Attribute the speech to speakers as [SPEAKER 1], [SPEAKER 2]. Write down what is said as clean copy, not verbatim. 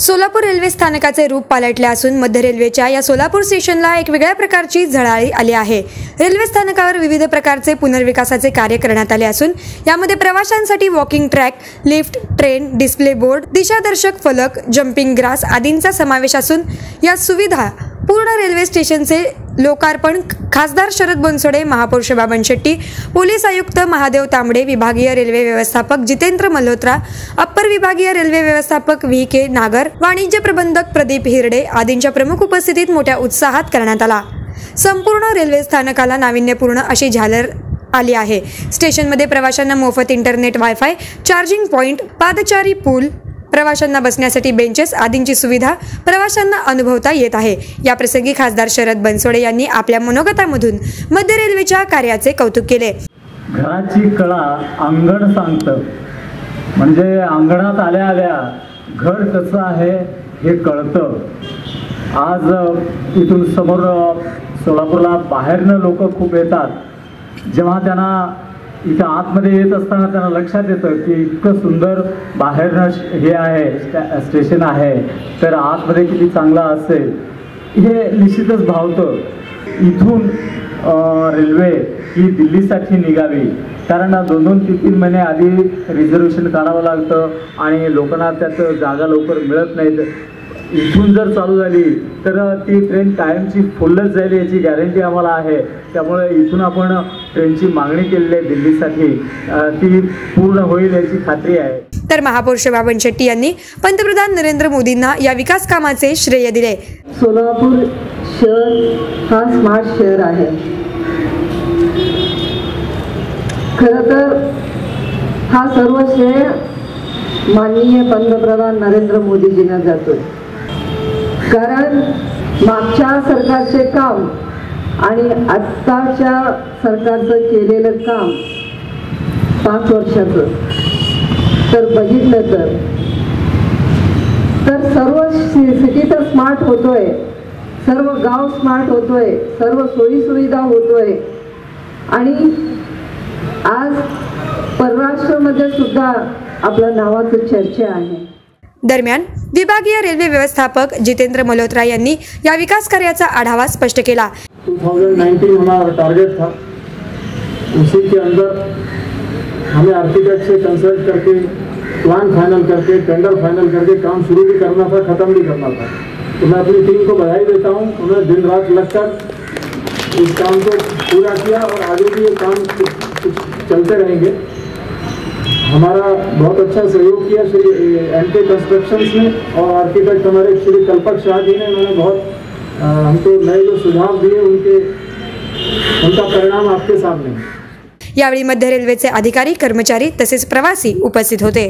[SPEAKER 1] Solapur railway स्थानकाचे रूप पालटले असून मध्य रेल्वेच्या या सोलापूर स्टेशनला एक वेगळ्या प्रकारची झळाळी आली आहे। रेल्वे स्थानकावर विविध प्रकारचे पुनर्विकासाचे कार्य करण्यात आले असून यामध्ये प्रवाशांसाठी walking track, lift, train, display board, दिशादर्शक फलक, जंपिंग ग्रास आदींचा समावेश असून या सुविधा पूर्ण रेल्वे स्टेशनचे लोकार्पण खासदार शरद बनसोडे, महापौर शोभा बनशेट्टी, पोलीस आयुक्त महादेव तांबडे, विभागीय रेल्वे व्यवस्थापक जितेंद्र मल्होत्रा, अप्पर विभागीय रेल्वे व्यवस्थापक व्ही.के. नागर, वाणिज्य प्रबंधक प्रदीप हिरडे आदींच्या प्रमुख उपस्थितीत मोठ्या उत्साहात करण्यात आला। संपूर्ण रेल्वे स्थानकाला नाविन्यपूर्ण अशी झालर आली आहे। स्टेशनमध्ये प्रवाशांना मोफत इंटरनेट, वायफाय, चार्जिंग पॉइंट, पादचारी पूल, प्रवाशांना बसण्यासाठी बेंचेस आदींची सुविधा प्रवाशांना अनुभवता येत आहे। या प्रसंगी खासदार शरद बनसोडे यांनी आपल्या मनोगतामधून मध्य रेल्वेच्या कार्याचे कौतुक केले।
[SPEAKER 2] घराची कळा अंगण सांगतं, म्हणजे अंगणात आल्या आल्या घर कसं आहे हे कळतं। आज इथून समोर सोलापूरला बाहेरनं लोक खूप येतात। जेव्हा त्यांना इथं आतमध्ये येत असताना त्यांना लक्षात येतं की इतकं सुंदर बाहेरनं हे आहे, स्टेशन आहे, तर आतमध्ये किती चांगलं असेल हे निश्चितच भावतं। इथून रेल्वे ही दिल्लीसाठी निघावी, कारण 2-3 महिने आधी रिझर्वेशन काढावं लागतं आणि लोकांना त्यात जागा लवकर मिळत नाहीत। इथून जर चालू झाली तर ती ट्रेन कायमची फुलच जाईल याची गॅरंटी आम्हाला आहे। त्यामुळे इथून आपण ट्रेनची मागणी केलेली आहे दिल्लीसाठी, ती पूर्ण होईल याची खात्री आहे।
[SPEAKER 1] तर महापौर शोभा बनशेट्टी यांनी पंतप्रधान नरेंद्र मोदींना या विकास कामाचे श्रेय दिले।
[SPEAKER 3] सोलापूर शहर हा स्मार्ट शहर आहे। खरं तर हा सर्व श्रेय माननीय पंतप्रधान नरेंद्र मोदीजींना जातोय, कारण मागच्या सरकारचे काम आणि आत्ताच्या सरकारचं केलेलं काम 5 वर्षाचं तर बघितलं तर सर्व सिटी तर स्मार्ट होतोय, सर्व गाव स्मार्ट होतोय, सर्व सोयी सुविधा होतोय आणि आज परराष्ट्रामध्ये सुद्धा आपल्या नावाची चर्चा आहे।
[SPEAKER 1] दरम्यान विभागीय रेल्वे व्यवस्थापक जितेंद्र मल्होत्रा यांनी या विकास कार्याचा आढावा स्पष्ट केला।
[SPEAKER 4] 2019 हमारा टारगेट था, उसी के अंदर हमें आर्किटेक्ट से कंसल्ट करके प्लान फाइनल करके टेंडर फाइनल करके काम शुरू भी करना था, खत्म भी करना था। तो मैं अपनी टीम को बधाई देता हूँ, उन्होंने दिन रात लगकर इस काम को पूरा किया और आगे भी ये काम चलते रहेंगे। हमारा बहुत अच्छा सहयोग किया श्री एनके कंस्ट्रक्शंस ने और आर्किटेक्ट हमारे श्री कल्पक शाह जी ने। उन्होंने बहुत हमको नए जो सुझाव दिए उनका परिणाम आपके सामने।
[SPEAKER 1] यावेळी मध्य रेल्वेचे अधिकारी, कर्मचारी तसेच प्रवासी उपस्थित होते।